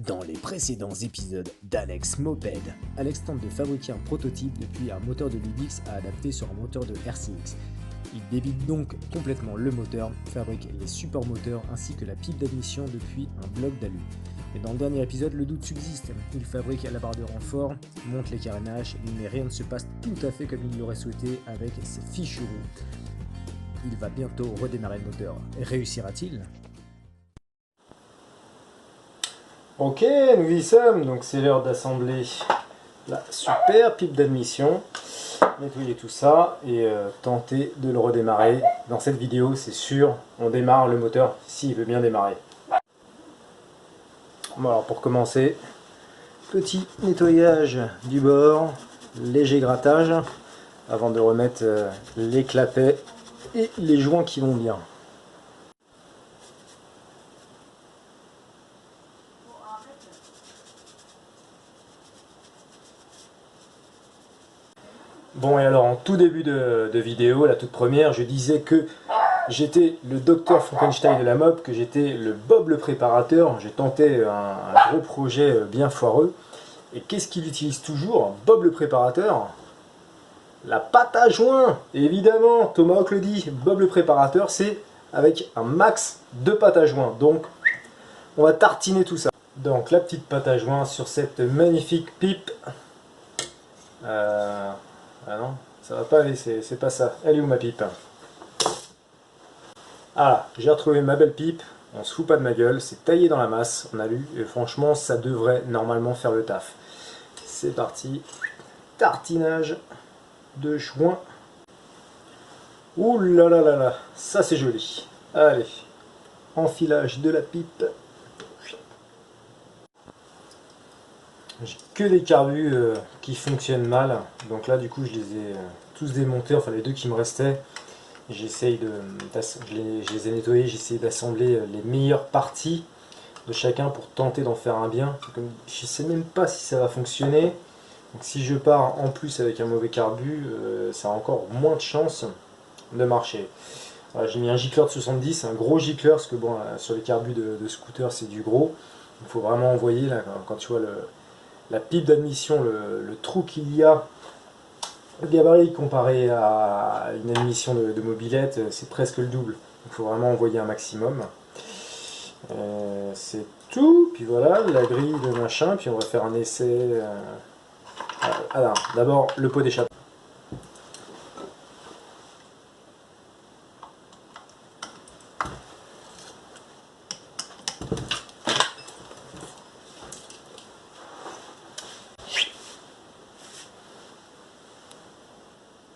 Dans les précédents épisodes d'Alex Moped, Alex tente de fabriquer un prototype depuis un moteur de Ludix à adapter sur un moteur de RCX. Il débite donc complètement le moteur, fabrique les supports moteurs ainsi que la pipe d'admission depuis un bloc d'alu. Et dans le dernier épisode, le doute subsiste. Il fabrique la barre de renfort, monte les carénages, mais rien ne se passe tout à fait comme il l'aurait souhaité avec ses fichus roues. Il va bientôt redémarrer le moteur. Réussira-t-il ? Ok, nous y sommes, donc c'est l'heure d'assembler la super pipe d'admission, nettoyer tout ça et tenter de le redémarrer. Dans cette vidéo, c'est sûr, on démarre le moteur s'il veut bien démarrer. Bon, alors pour commencer, petit nettoyage du bord, léger grattage, avant de remettre les clapets et les joints qui vont bien. Bon, et alors en tout début de vidéo, la toute première, je disais que j'étais le docteur Frankenstein de la MOP, que j'étais le Bob le préparateur. J'ai tenté un gros projet bien foireux. Et qu'est-ce qu'il utilise toujours, Bob le préparateur? La pâte à joint. Et évidemment, Thomas Hawk le dit, Bob le préparateur, c'est avec un max de pâte à joint. Donc, on va tartiner tout ça. Donc, la petite pâte à joint sur cette magnifique pipe. Ah non, ça va pas aller, c'est pas ça. Elle est où ma pipe? Ah, j'ai retrouvé ma belle pipe. On se fout pas de ma gueule, c'est taillé dans la masse, on a lu, et franchement ça devrait normalement faire le taf. C'est parti, tartinage de joint. Ouh là là là là, ça c'est joli. Allez, enfilage de la pipe. J'ai que des carbus qui fonctionnent mal, donc là du coup je les ai tous démontés, enfin les deux qui me restaient. J'essaye je les ai nettoyés, j'ai essayé d'assembler les meilleures parties de chacun pour tenter d'en faire un bien. Je ne sais même pas si ça va fonctionner. Donc si je pars en plus avec un mauvais carbu, ça a encore moins de chances de marcher. J'ai mis un gicleur de 70, un gros gicleur, parce que bon, sur les carbus de scooter c'est du gros. Il faut vraiment envoyer, là, quand tu vois la pipe d'admission, le trou qu'il y a, le gabarit comparé à une admission de mobilette, c'est presque le double. Il faut vraiment envoyer un maximum. C'est tout. Puis voilà, la grille de machin. Puis on va faire un essai. Alors, d'abord le pot d'échappement.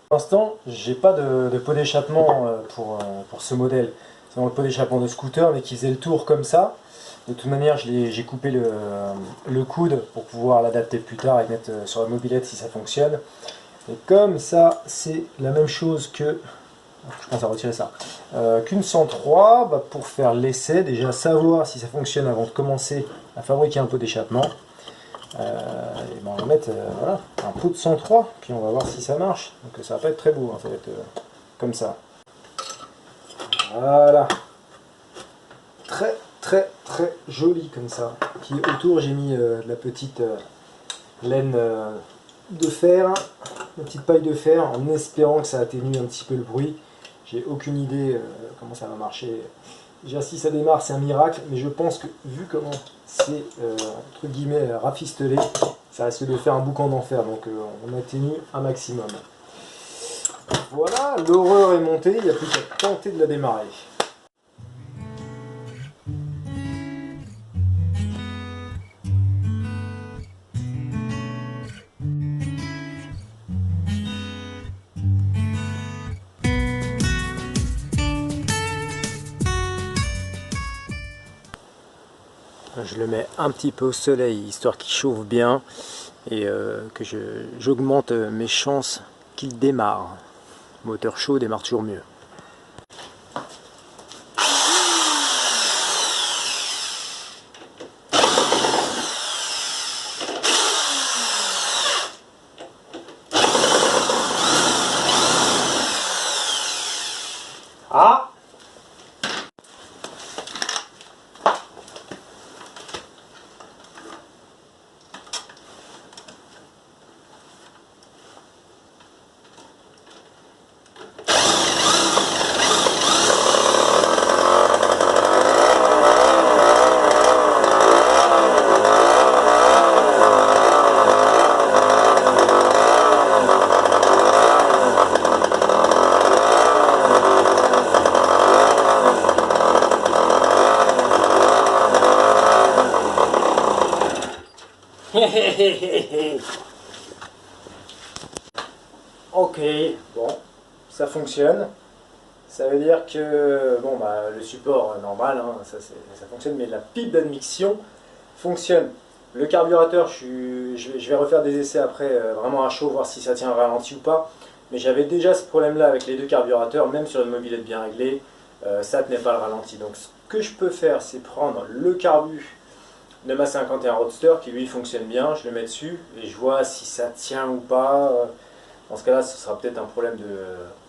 Pour l'instant, j'ai pas de pot d'échappement pour ce modèle. C'est le pot d'échappement de scooter, mais qui faisait le tour comme ça. De toute manière, j'ai coupé le coude pour pouvoir l'adapter plus tard et mettre sur la mobilette si ça fonctionne. Et comme ça, c'est la même chose que... Je pense à retirer ça. Qu'une 103, bah, pour faire l'essai, déjà savoir si ça fonctionne avant de commencer à fabriquer un pot d'échappement. Et ben on va mettre voilà, un pot de 103, puis on va voir si ça marche. Donc ça va pas être très beau, hein, ça va être comme ça. Voilà. Très très très joli comme ça. Puis autour j'ai mis de la petite laine de fer, une petite paille de fer, en espérant que ça atténue un petit peu le bruit. J'ai aucune idée comment ça va marcher. Déjà si ça démarre c'est un miracle, mais je pense que vu comment c'est entre guillemets rafistolé, ça risque de faire un boucan d'enfer, donc on atténue un maximum. Voilà, l'horreur est montée, il n'y a plus qu'à tenter de la démarrer. Je le mets un petit peu au soleil, histoire qu'il chauffe bien et que j'augmente mes chances qu'il démarre. Moteur chaud démarre toujours mieux. Ah! Ok, bon, ça fonctionne. Ça veut dire que bon, bah, le support normal, hein, ça fonctionne, mais la pipe d'admixtion fonctionne. Le carburateur, je vais refaire des essais après, vraiment à chaud, voir si ça tient ralenti ou pas. Mais j'avais déjà ce problème-là avec les deux carburateurs, même sur une mobilette bien réglée, ça tenait pas le ralenti. Donc ce que je peux faire, c'est prendre le carbu de ma 51 Roadster, qui lui fonctionne bien, je le mets dessus, et je vois si ça tient ou pas. Dans ce cas-là, ce sera peut-être un problème de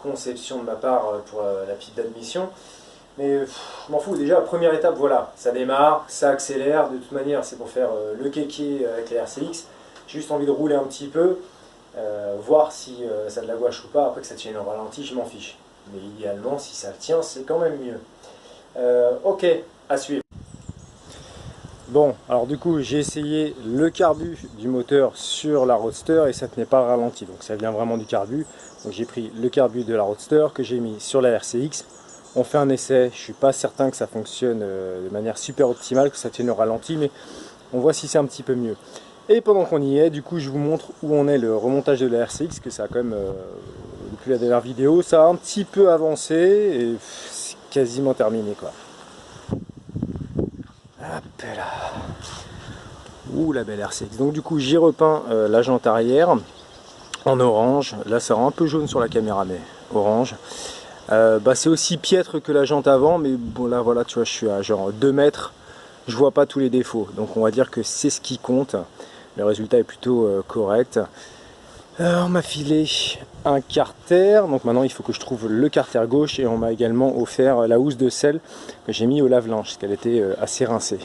conception de ma part pour la pipe d'admission. Mais je m'en fous, déjà, première étape, voilà, ça démarre, ça accélère, de toute manière, c'est pour faire le kéké avec les RCX. J'ai juste envie de rouler un petit peu, voir si ça a de la gouache ou pas, après que ça tienne au ralenti, je m'en fiche. Mais idéalement, si ça tient, c'est quand même mieux. Ok, à suivre. Bon, alors du coup, j'ai essayé le carbu du moteur sur la Roadster et ça tenait pas le ralenti, donc ça vient vraiment du carbu. Donc j'ai pris le carbu de la Roadster que j'ai mis sur la RCX. On fait un essai, je suis pas certain que ça fonctionne de manière super optimale, que ça tienne au ralenti, mais on voit si c'est un petit peu mieux. Et pendant qu'on y est, du coup, je vous montre où on est le remontage de la RCX, que ça a quand même, depuis la dernière vidéo, ça a un petit peu avancé et c'est quasiment terminé quoi. Hop là. Ouh, la belle RCX. Donc du coup, j'ai repeint la jante arrière en orange. Là, ça rend un peu jaune sur la caméra, mais orange. C'est aussi piètre que la jante avant, mais bon là, voilà, tu vois, je suis à genre 2 mètres. Je vois pas tous les défauts. Donc on va dire que c'est ce qui compte. Le résultat est plutôt correct. On m'a filé un carter. Donc maintenant, il faut que je trouve le carter gauche. Et on m'a également offert la housse de sel que j'ai mis au lave-linge, parce qu'elle était assez rincée.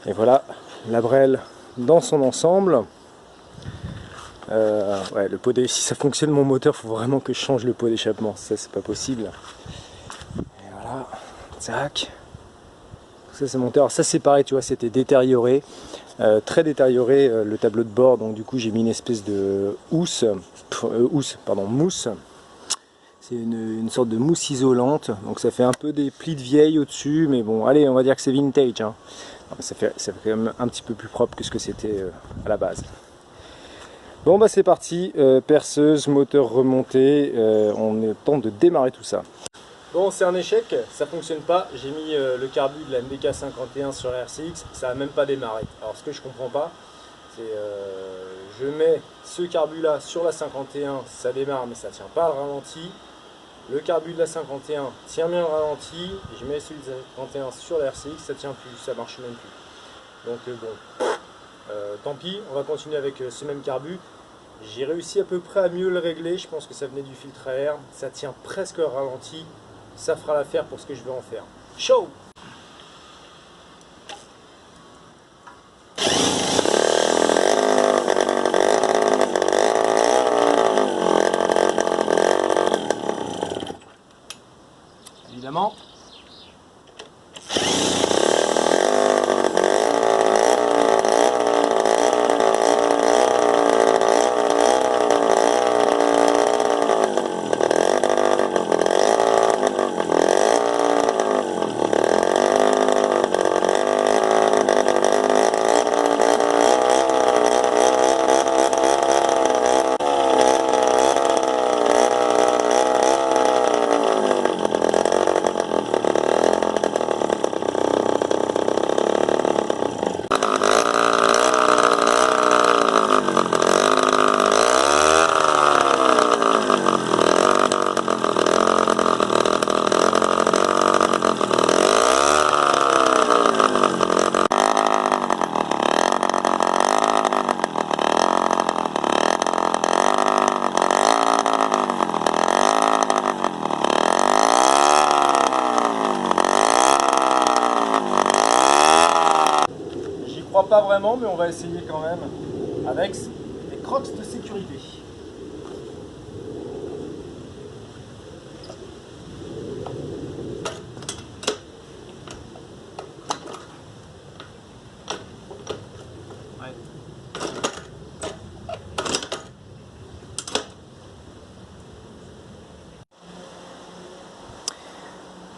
Et voilà la brelle dans son ensemble. Ouais, le pot si ça fonctionne mon moteur, il faut vraiment que je change le pot d'échappement. Ça, c'est pas possible. Et voilà, tac. Ça, c'est mon moteur. Ça, c'est pareil, tu vois, c'était détérioré. Très détérioré le tableau de bord. Donc, du coup, j'ai mis une espèce de mousse. C'est une sorte de mousse isolante. Donc, ça fait un peu des plis de vieille au-dessus. Mais bon, allez, on va dire que c'est vintage. Hein. Ça fait quand même un petit peu plus propre que ce que c'était à la base. Bon bah c'est parti, perceuse, moteur remonté, on est temps de démarrer tout ça. Bon c'est un échec, ça fonctionne pas, j'ai mis le carbu de la MDK51 sur la RCX, ça a même pas démarré. Alors ce que je comprends pas, c'est je mets ce carbu là sur la 51, ça démarre mais ça tient pas le ralenti. Le carbu de la 51 tient bien le ralenti, et je mets celui de la 51 sur la RCX, ça tient plus, ça marche même plus. Donc bon, tant pis, on va continuer avec ce même carbu. J'ai réussi à peu près à mieux le régler, je pense que ça venait du filtre à air, ça tient presque au ralenti, ça fera l'affaire pour ce que je vais en faire. Ciao! Évidemment. Pas vraiment, mais on va essayer quand même avec les crocs de sécurité. Ouais.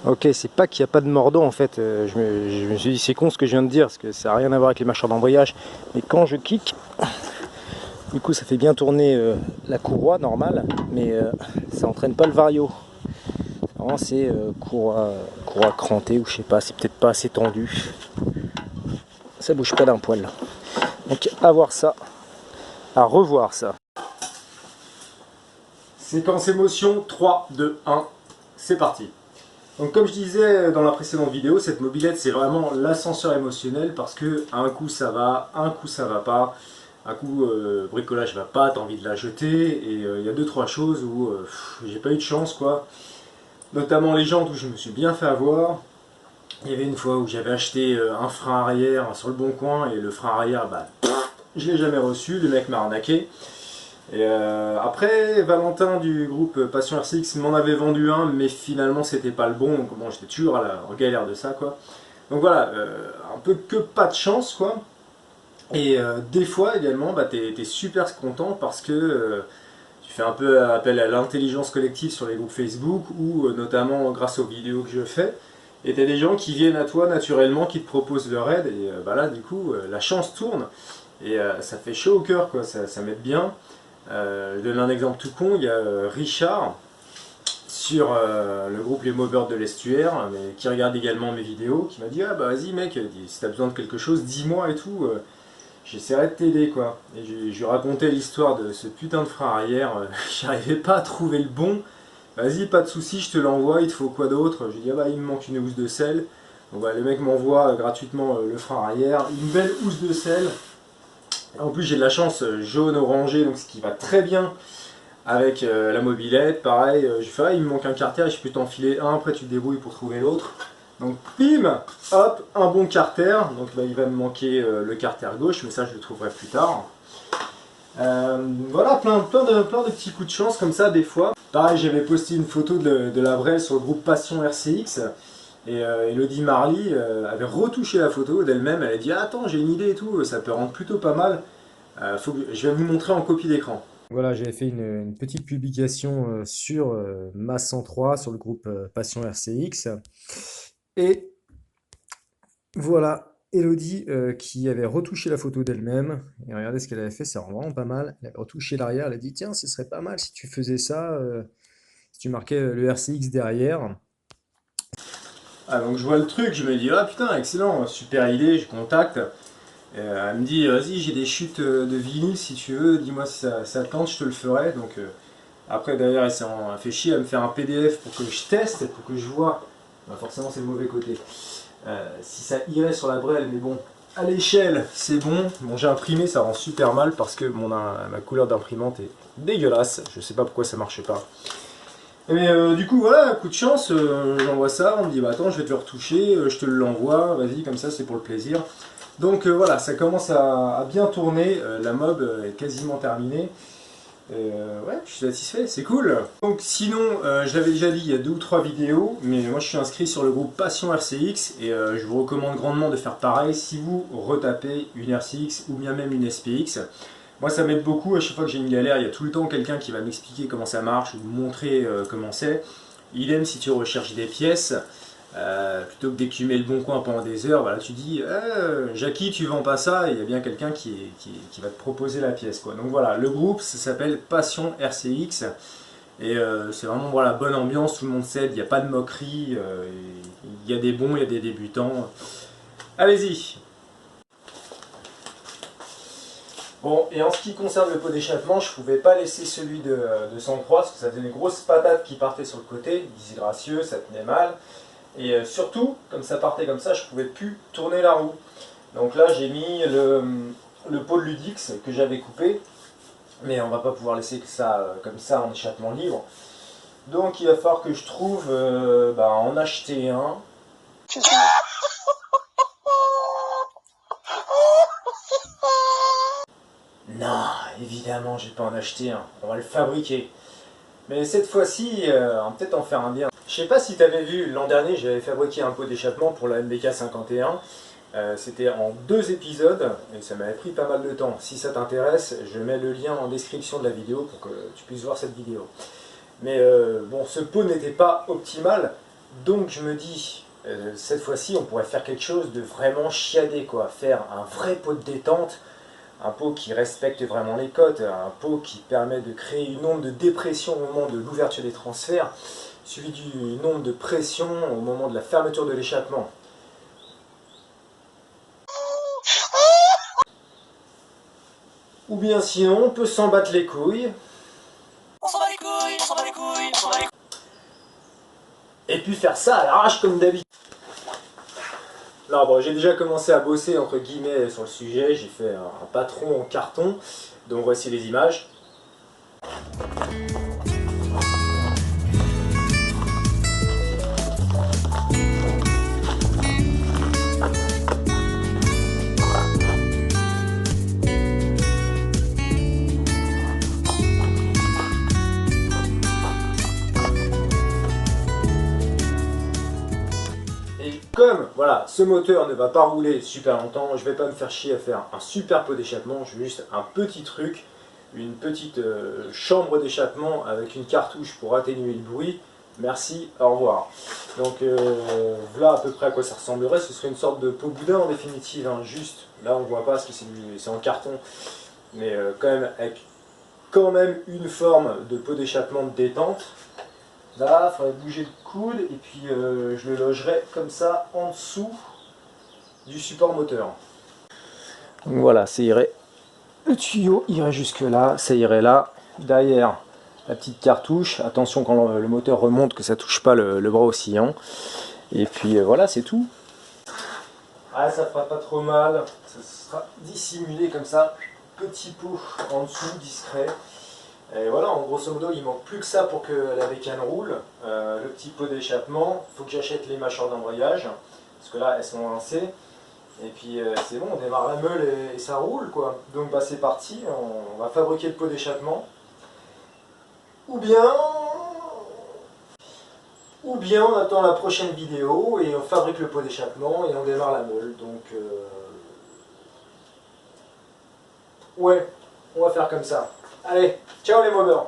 Ok, c'est pas qu'il n'y a pas de mordant en fait, je me suis dit c'est con ce que je viens de dire, parce que ça n'a rien à voir avec les mâchoires d'embrayage, mais quand je kick, du coup ça fait bien tourner la courroie normale, mais ça entraîne pas le vario. Vraiment c'est courroie crantée, ou je sais pas, c'est peut-être pas assez tendu. Ça bouge pas d'un poil. Donc à voir ça, à revoir ça. Séquence émotion, 3, 2, 1, c'est parti. Donc comme je disais dans la précédente vidéo, cette mobilette c'est vraiment l'ascenseur émotionnel parce que un coup ça va, un coup ça va pas, un coup bricolage va pas, t'as envie de la jeter et il y a deux trois choses où j'ai pas eu de chance quoi. Notamment les jantes où je me suis bien fait avoir. Il y avait une fois où j'avais acheté un frein arrière sur le bon coin et le frein arrière, bah, je l'ai jamais reçu, le mec m'a arnaqué. Et après, Valentin du groupe Passion RCX m'en avait vendu un, mais finalement c'était pas le bon, donc bon, j'étais toujours en galère de ça quoi. Donc voilà, un peu que pas de chance quoi. Et des fois également, bah, t'es super content parce que tu fais un peu appel à l'intelligence collective sur les groupes Facebook ou notamment grâce aux vidéos que je fais. Et t'as des gens qui viennent à toi naturellement, qui te proposent leur aide, et bah là du coup la chance tourne et ça fait chaud au cœur quoi, ça m'aide bien. Je donne un exemple tout con, il y a Richard sur le groupe Les Mobbers de l'Estuaire, mais qui regarde également mes vidéos, qui m'a dit ah bah vas-y mec, si t'as besoin de quelque chose, dis-moi et tout, j'essaierai de t'aider quoi. Et je lui racontais l'histoire de ce putain de frein arrière, j'arrivais pas à trouver le bon, vas-y pas de soucis, je te l'envoie, il te faut quoi d'autre? Je lui dis ah bah il me manque une housse de sel, donc bah, le mec m'envoie gratuitement le frein arrière, une belle housse de sel. En plus j'ai de la chance jaune orangé, donc ce qui va très bien avec la mobilette. Pareil, je fais ah, il me manque un carter, je peux t'enfiler un, après tu te débrouilles pour trouver l'autre. Donc bim, hop, un bon carter. Donc bah, il va me manquer le carter gauche, mais ça je le trouverai plus tard. Voilà, plein de petits coups de chance comme ça des fois. Pareil, j'avais posté une photo de la Brel sur le groupe Passion RCX. Et Elodie Marly avait retouché la photo d'elle-même, elle a dit ah, attends j'ai une idée et tout, ça peut rendre plutôt pas mal, je vais vous montrer en copie d'écran. Voilà, j'avais fait une petite publication sur ma 103, sur le groupe Passion RCX. Et voilà, Elodie qui avait retouché la photo d'elle-même. Et regardez ce qu'elle avait fait, c'est vraiment pas mal. Elle avait retouché l'arrière, elle a dit tiens, ce serait pas mal si tu faisais ça, si tu marquais le RCX derrière. Ah, donc je vois le truc, je me dis ah putain excellent, super idée, je contacte. Elle me dit vas-y j'ai des chutes de vinyle si tu veux, dis-moi si ça te tente, je te le ferai. Donc après d'ailleurs elle s'est fait chier à me faire un PDF pour que je teste, pour que je vois, bah, forcément c'est le mauvais côté, si ça irait sur la Brel, mais bon, à l'échelle c'est bon. Bon j'ai imprimé, ça rend super mal parce que ma couleur d'imprimante est dégueulasse, je sais pas pourquoi ça marchait pas. Mais du coup voilà, coup de chance, j'envoie ça, on me dit bah attends je vais te le retoucher, je te l'envoie, vas-y comme ça c'est pour le plaisir. Donc voilà, ça commence à bien tourner, la mob est quasiment terminée. Ouais, je suis satisfait, c'est cool. Donc sinon, je l'avais déjà dit il y a 2 ou 3 vidéos, mais moi je suis inscrit sur le groupe Passion RCX et je vous recommande grandement de faire pareil si vous retapez une RCX ou bien même une SPX. Moi ça m'aide beaucoup, à chaque fois que j'ai une galère, il y a tout le temps quelqu'un qui va m'expliquer comment ça marche ou me montrer comment c'est. Idem si tu recherches des pièces, plutôt que d'écumer le bon coin pendant des heures, voilà, tu dis Jackie tu vends pas ça, et il y a bien quelqu'un qui va te proposer la pièce quoi. Donc voilà, le groupe ça s'appelle Passion RCX et c'est vraiment voilà, bonne ambiance, tout le monde s'aide, il n'y a pas de moquerie, il y a des bons, il y a des débutants. Allez-y. Bon, et en ce qui concerne le pot d'échappement, je ne pouvais pas laisser celui de 103 parce que ça faisait une grosse patate qui partait sur le côté, disgracieux, ça tenait mal. Et surtout, comme ça partait comme ça, je ne pouvais plus tourner la roue. Donc là, j'ai mis le pot de Ludix que j'avais coupé. Mais on va pas pouvoir laisser ça comme ça en échappement libre. Donc il va falloir que je trouve en acheter un. Non, évidemment, je vais pas en acheter un. On va le fabriquer. Mais cette fois-ci, on va peut-être en faire un bien. Je sais pas si tu avais vu, l'an dernier, j'avais fabriqué un pot d'échappement pour la MBK 51. C'était en 2 épisodes et ça m'avait pris pas mal de temps. Si ça t'intéresse, je mets le lien en description de la vidéo pour que tu puisses voir cette vidéo. Mais bon, ce pot n'était pas optimal Donc je me dis, cette fois-ci on pourrait faire quelque chose de vraiment chiadé, quoi. Faire un vrai pot de détente, un pot qui respecte vraiment les cotes, un pot qui permet de créer une onde de dépression au moment de l'ouverture des transferts, suivi d'une onde de pression au moment de la fermeture de l'échappement. Ou bien sinon, on peut s'en battre les couilles. On s'en bat les couilles, on s'en bat les couilles, on s'en bat les couilles. Et puis faire ça à l'arrache comme d'habitude. Non, bon, j'ai déjà commencé à bosser entre guillemets sur le sujet, j'ai fait un patron en carton, donc voici les images. Comme voilà, ce moteur ne va pas rouler super longtemps, je ne vais pas me faire chier à faire un super pot d'échappement, je veux juste un petit truc, une petite chambre d'échappement avec une cartouche pour atténuer le bruit. Merci, au revoir. Donc voilà à peu près à quoi ça ressemblerait, ce serait une sorte de pot boudin en définitive, hein, juste, là on ne voit pas parce que c'est en carton, mais quand même avec quand même une forme de pot d'échappement de détente. Là, il faudrait bouger le coude et puis je le logerai comme ça en dessous du support moteur. Donc voilà, ça irait. Le tuyau irait jusque là, ça irait là. Derrière, la petite cartouche. Attention quand le moteur remonte que ça ne touche pas le bras oscillant. Et puis voilà, c'est tout. Ah, ça fera pas trop mal. Ça sera dissimulé comme ça. Petit pot en dessous, discret. Et voilà, en grosso modo, il manque plus que ça pour que la bécane roule. Le petit pot d'échappement, il faut que j'achète les mâchoires d'embrayage, parce que là, elles sont lancées. Et puis c'est bon, on démarre la meule et ça roule, quoi. Donc bah, c'est parti, on va fabriquer le pot d'échappement. Ou bien on attend la prochaine vidéo et on fabrique le pot d'échappement et on démarre la meule. Donc ouais, on va faire comme ça. Allez, ciao les mobbers!